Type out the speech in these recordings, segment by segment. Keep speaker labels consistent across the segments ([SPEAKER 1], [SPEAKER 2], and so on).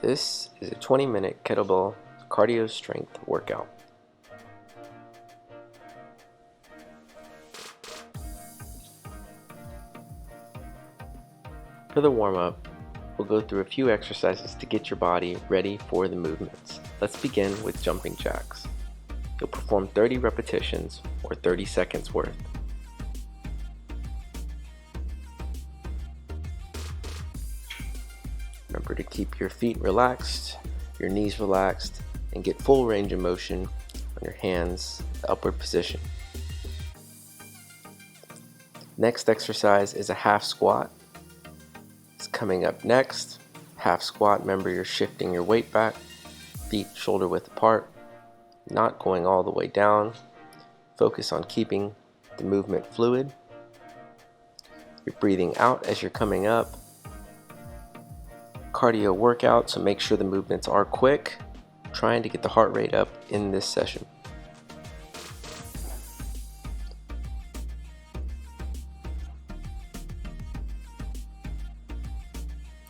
[SPEAKER 1] This is a 20-minute kettlebell cardio strength workout. For the warm-up, we'll go through a few exercises to get your body ready for the movements. Let's begin with jumping jacks. You'll perform 30 repetitions or 30 seconds worth. Remember to keep your feet relaxed, your knees relaxed, and get full range of motion on your hands, the upward position. Next exercise is a half squat. It's coming up next. Half squat, remember you're shifting your weight back, feet shoulder width apart, not going all the way down. Focus on keeping the movement fluid. You're breathing out as you're coming up. Cardio workout, so make sure the movements are quick, trying to get the heart rate up in this session.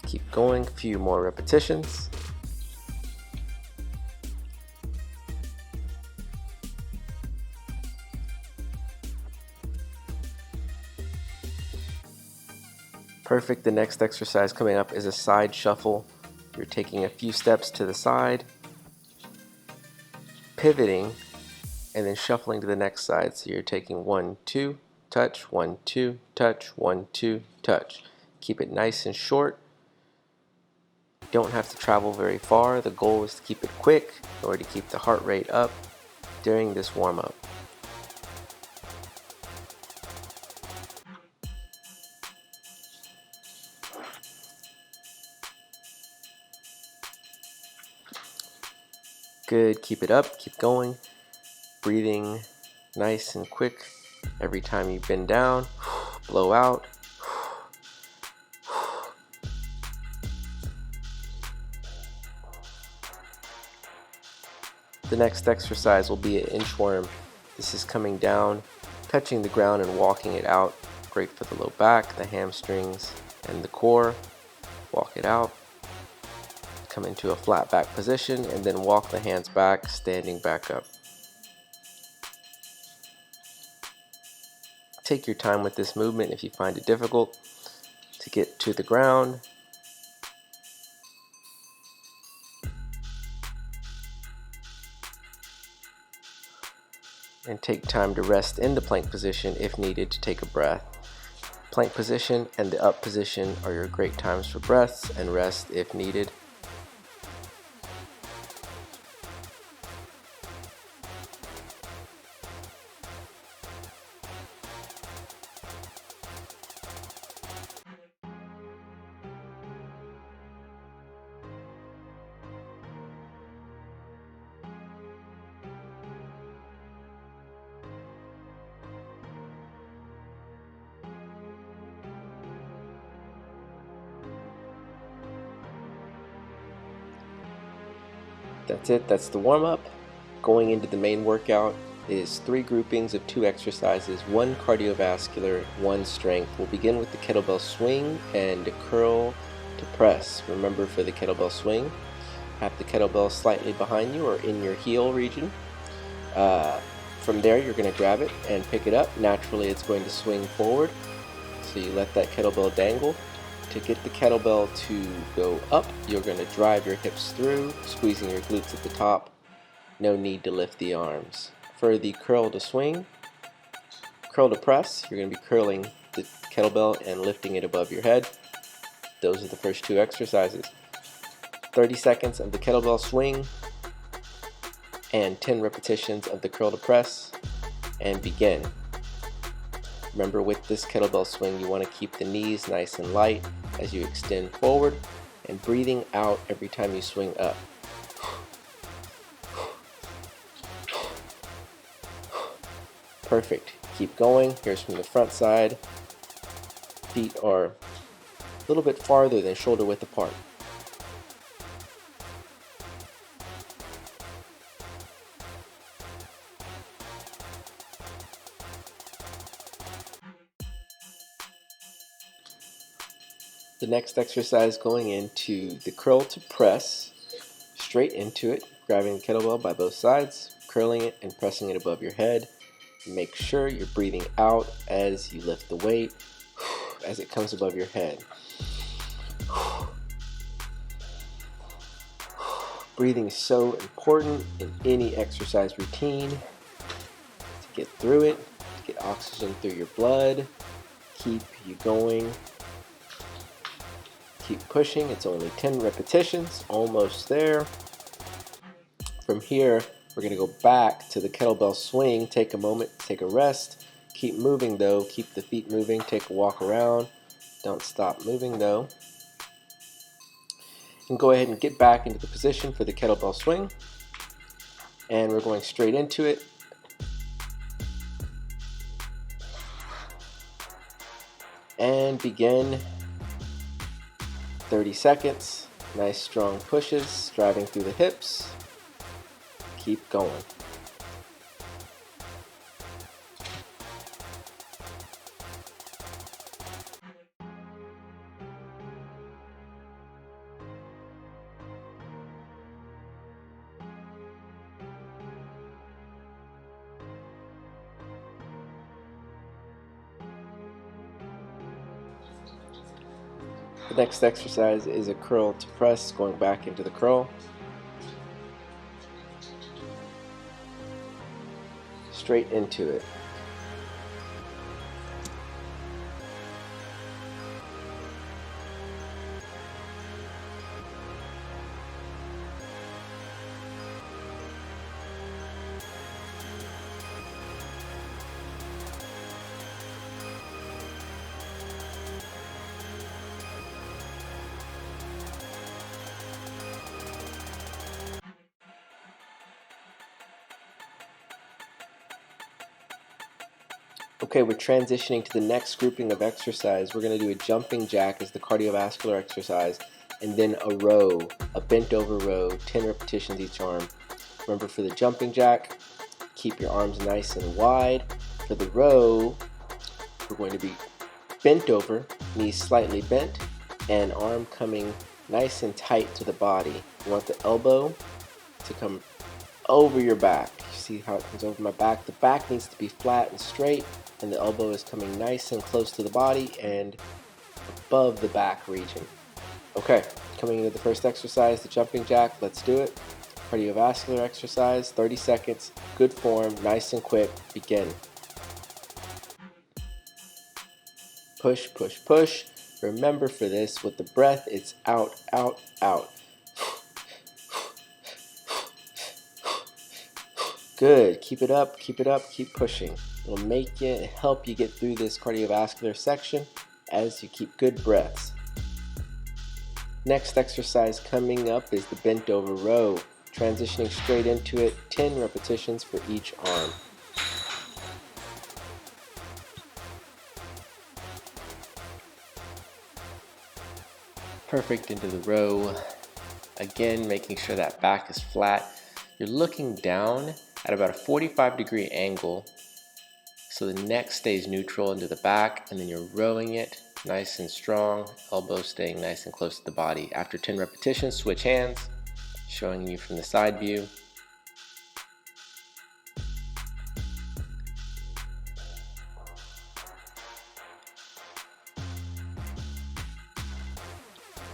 [SPEAKER 1] Keep going, a few more repetitions. Perfect. The next exercise coming up is a side shuffle. You're taking a few steps to the side, pivoting, and then shuffling to the next side. So you're taking 1, 2, touch, 1, 2, touch, 1, 2, touch. Keep it nice and short. You don't have to travel very far. The goal is to keep it quick in order to keep the heart rate up during this warm-up. Good, keep it up, keep going. Breathing nice and quick every time you bend down. Blow out. The next exercise will be an inchworm. This is coming down, touching the ground and walking it out. Great for the low back, the hamstrings, and the core. Walk it out. Come into a flat back position and then walk the hands back, standing back up. Take your time with this movement if you find it difficult to get to the ground. And take time to rest in the plank position if needed to take a breath. Plank position and the up position are your great times for breaths and rest if needed. That's it, that's the warm-up. Going into the main workout is 3 groupings of 2 exercises, 1 cardiovascular, 1 strength. We'll begin with the kettlebell swing and curl to press. Remember, for the kettlebell swing, have the kettlebell slightly behind you or in your heel region. From there, you're going to grab it and pick it up. Naturally, it's going to swing forward, so you let that kettlebell dangle. To get the kettlebell to go up, you're going to drive your hips through, squeezing your glutes at the top. No need to lift the arms. For the curl to swing, curl to press, you're going to be curling the kettlebell and lifting it above your head. Those are the first 2 exercises. 30 seconds of the kettlebell swing and 10 repetitions of the curl to press, and begin. Remember, with this kettlebell swing, you want to keep the knees nice and light as you extend forward, and breathing out every time you swing up. Perfect. Keep going. Here's from the front side. Feet are a little bit farther than shoulder width apart. The next exercise going into the curl to press, straight into it, grabbing the kettlebell by both sides, curling it and pressing it above your head. Make sure you're breathing out as you lift the weight, as it comes above your head. Breathing is so important in any exercise routine to get through it, to get oxygen through your blood, keep you going. Keep pushing. It's only 10 repetitions, almost there. From here, we're going to go back to the kettlebell swing. Take a moment, take a rest. Keep moving though. Keep the feet moving. Take a walk around. Don't stop moving though. And go ahead and get back into the position for the kettlebell swing. And we're going straight into it. And begin. 30 seconds. Nice strong pushes, driving through the hips. Keep going. The next exercise is a curl to press, going back into the curl. Straight into it. Okay, we're transitioning to the next grouping of exercise. We're going to do a jumping jack as the cardiovascular exercise, and then a row, a bent over row, 10 repetitions each arm. Remember, for the jumping jack, keep your arms nice and wide. For the row, we're going to be bent over, knees slightly bent, and arm coming nice and tight to the body. You want the elbow to come over your back. You see how it comes over my back? The back needs to be flat and straight, and the elbow is coming nice and close to the body and above the back region. Okay, coming into the first exercise, the jumping jack. Let's do it. Cardiovascular exercise, 30 seconds, good form, nice and quick. Begin. Push, push, push. Remember, for this, with the breath, it's out, out, out. Good. Keep it up, keep it up, keep pushing. It'll help you get through this cardiovascular section as you keep good breaths. Next exercise coming up is the bent over row. Transitioning straight into it, 10 repetitions for each arm. Perfect into the row. Again, making sure that back is flat. You're looking down at about a 45-degree angle, so the neck stays neutral into the back, and then you're rowing it nice and strong, elbows staying nice and close to the body. After 10 repetitions, switch hands, showing you from the side view.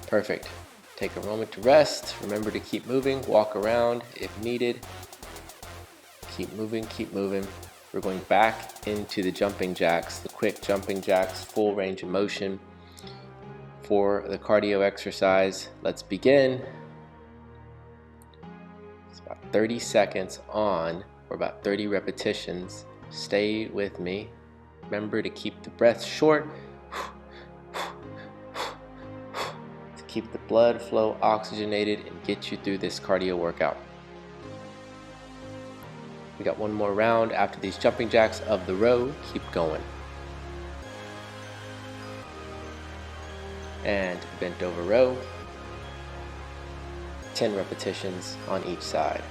[SPEAKER 1] Perfect. Take a moment to rest. Remember to keep moving, walk around if needed. Keep moving, keep moving. We're going back into the jumping jacks, the quick jumping jacks, full range of motion for the cardio exercise. Let's begin. It's about 30 seconds on, or about 30 repetitions. Stay with me. Remember to keep the breath short. To keep the blood flow oxygenated and get you through this cardio workout. We got one more round after these jumping jacks of the row. Keep going. And bent over row. 10 repetitions on each side.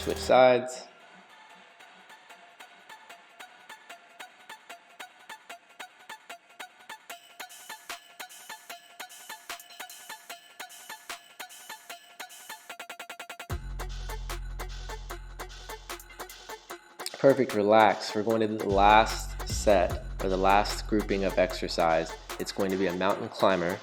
[SPEAKER 1] Switch sides. Perfect, relax. We're going to the last set, or the last grouping of exercise. It's going to be a mountain climber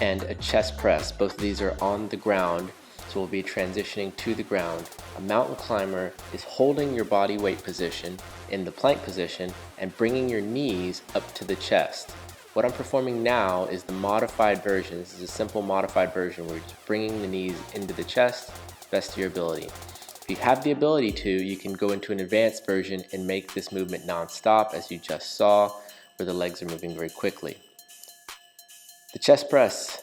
[SPEAKER 1] and a chest press. Both of these are on the ground, so we'll be transitioning to the ground. A mountain climber is holding your body weight position in the plank position and bringing your knees up to the chest. What I'm performing now is the modified version. This is a simple modified version where you're just bringing the knees into the chest, best of your ability. If you have the ability to, you can go into an advanced version and make this movement non-stop, as you just saw, where the legs are moving very quickly. The chest press,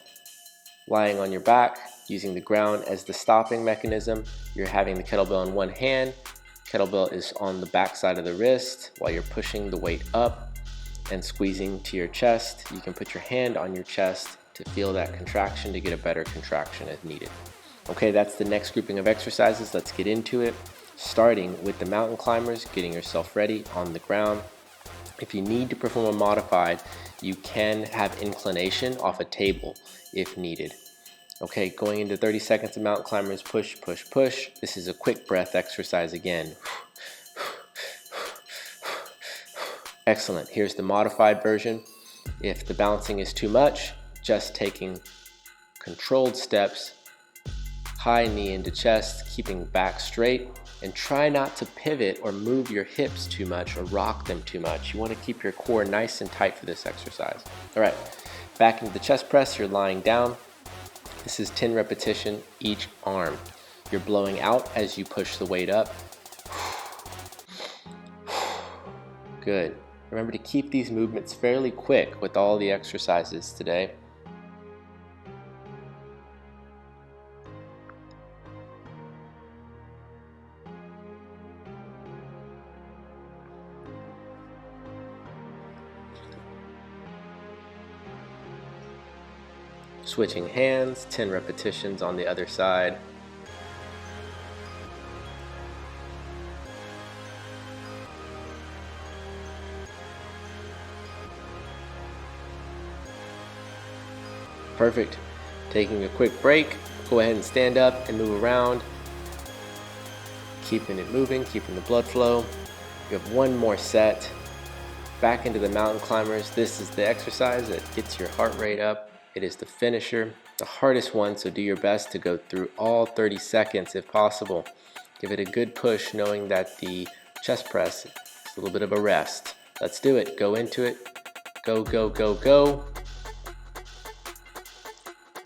[SPEAKER 1] lying on your back, using the ground as the stopping mechanism. You're having the kettlebell in one hand. Kettlebell is on the back side of the wrist while you're pushing the weight up and squeezing to your chest. You can put your hand on your chest to feel that contraction, to get a better contraction as needed. Okay, that's the next grouping of exercises. Let's get into it. Starting with the mountain climbers, getting yourself ready on the ground. If you need to perform a modified, you can have inclination off a table if needed. Okay, going into 30 seconds of mountain climbers, push, push, push. This is a quick breath exercise again. Excellent. Here's the modified version. If the bouncing is too much, just taking controlled steps, high knee into chest, keeping back straight, and try not to pivot or move your hips too much or rock them too much. You want to keep your core nice and tight for this exercise. All right, back into the chest press, you're lying down. This is 10 repetition each arm. You're blowing out as you push the weight up. Good. Remember to keep these movements fairly quick with all the exercises today. Switching hands, 10 repetitions on the other side. Perfect. Taking a quick break, go ahead and stand up and move around. Keeping it moving, keeping the blood flow. You have one more set. Back into the mountain climbers. This is the exercise that gets your heart rate up. It is the finisher, the hardest one, so do your best to go through all 30 seconds if possible. Give it a good push, knowing that the chest press is a little bit of a rest. Let's do it. Go into it. Go, go, go, go.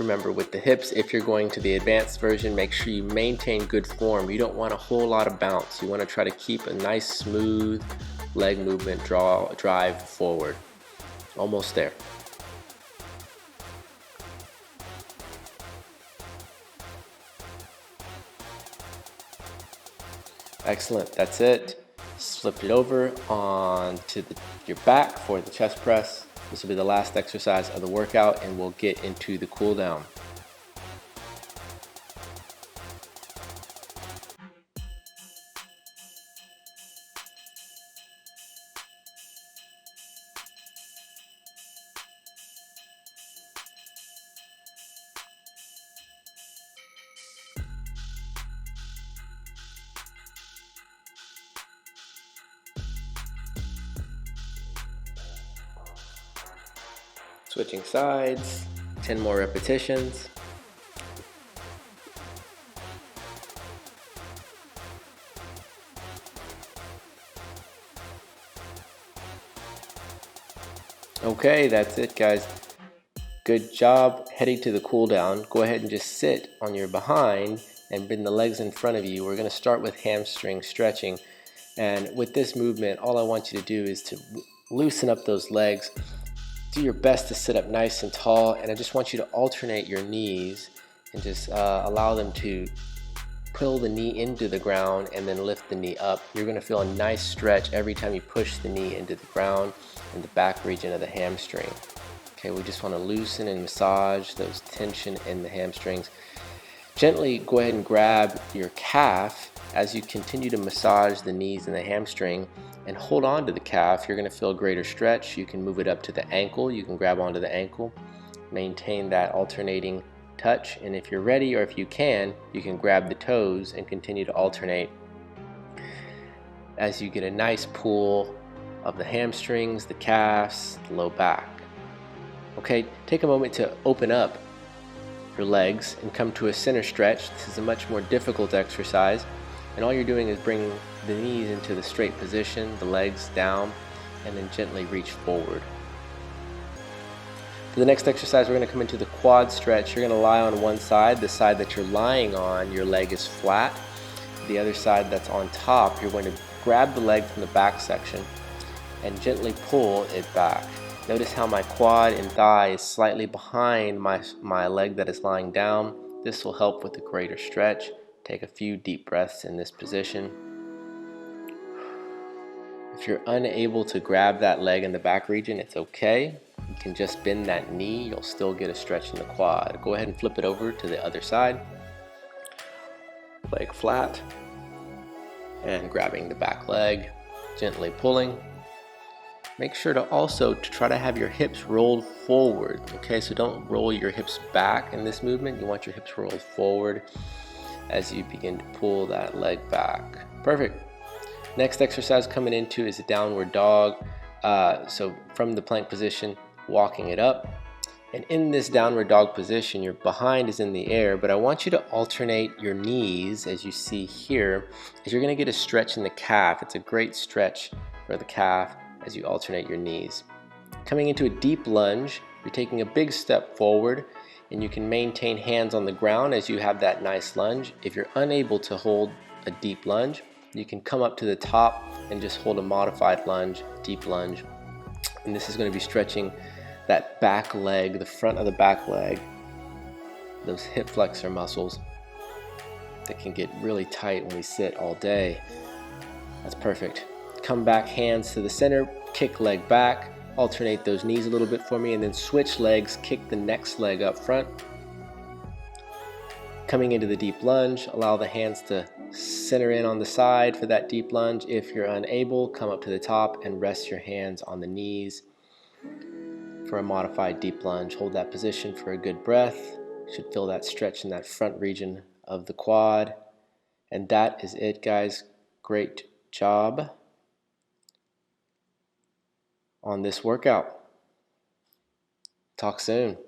[SPEAKER 1] Remember, with the hips, if you're going to the advanced version, make sure you maintain good form. You don't want a whole lot of bounce. You want to try to keep a nice, smooth leg movement, drive forward. Almost there. Excellent, that's it. Flip it over onto your back for the chest press. This will be the last exercise of the workout, and we'll get into the cool down. Switching sides, 10 more repetitions. Okay, that's it, guys. Good job. Heading to the cool down. Go ahead and just sit on your behind and bring the legs in front of you. We're going to start with hamstring stretching. And with this movement, all I want you to do is to loosen up those legs. Do your best to sit up nice and tall, and I just want you to alternate your knees and just allow them to pull the knee into the ground and then lift the knee up. You're going to feel a nice stretch every time you push the knee into the ground in the back region of the hamstring. Okay, we just want to loosen and massage those tension in the hamstrings. Gently go ahead and grab your calf As you continue to massage the knees and the hamstring and hold on to the calf, you're going to feel a greater stretch. You can move it up to the ankle. You can grab onto the ankle, maintain that alternating touch, and if you're ready, or if you can grab the toes and continue to alternate as you get a nice pull of the hamstrings, the calves, the low back. Okay, take a moment to open up your legs and come to a center stretch. This is a much more difficult exercise, and all you're doing is bringing the knees into the straight position, the legs down, and then gently reach forward. For the next exercise, we're going to come into the quad stretch. You're going to lie on one side. The side that you're lying on, your leg is flat. The other side that's on top, you're going to grab the leg from the back section and gently pull it back. Notice how my quad and thigh is slightly behind my leg that is lying down. This will help with a greater stretch. Take a few deep breaths in this position. If you're unable to grab that leg in the back region, it's okay. You can just bend that knee. You'll still get a stretch in the quad. Go ahead and flip it over to the other side. Leg flat. And grabbing the back leg, gently pulling. Make sure to also try to have your hips rolled forward. Okay, so don't roll your hips back in this movement. You want your hips rolled forward as you begin to pull that leg back. Perfect. Next exercise coming into is a downward dog. So from the plank position, walking it up. And in this downward dog position, your behind is in the air, but I want you to alternate your knees, as you see here, as you're going to get a stretch in the calf. It's a great stretch for the calf as you alternate your knees. Coming into a deep lunge, you're taking a big step forward, and you can maintain hands on the ground as you have that nice lunge. If you're unable to hold a deep lunge, you can come up to the top and just hold a modified lunge, deep lunge. And this is going to be stretching that back leg, the front of the back leg, those hip flexor muscles that can get really tight when we sit all day. That's perfect. Come back, hands to the center, kick leg back, alternate those knees a little bit for me, and then switch legs, kick the next leg up front. Coming into the deep lunge, allow the hands to center in on the side for that deep lunge. If you're unable, come up to the top and rest your hands on the knees for a modified deep lunge. Hold that position for a good breath. You should feel that stretch in that front region of the quad. And that is it, guys. Great job on this workout. Talk soon.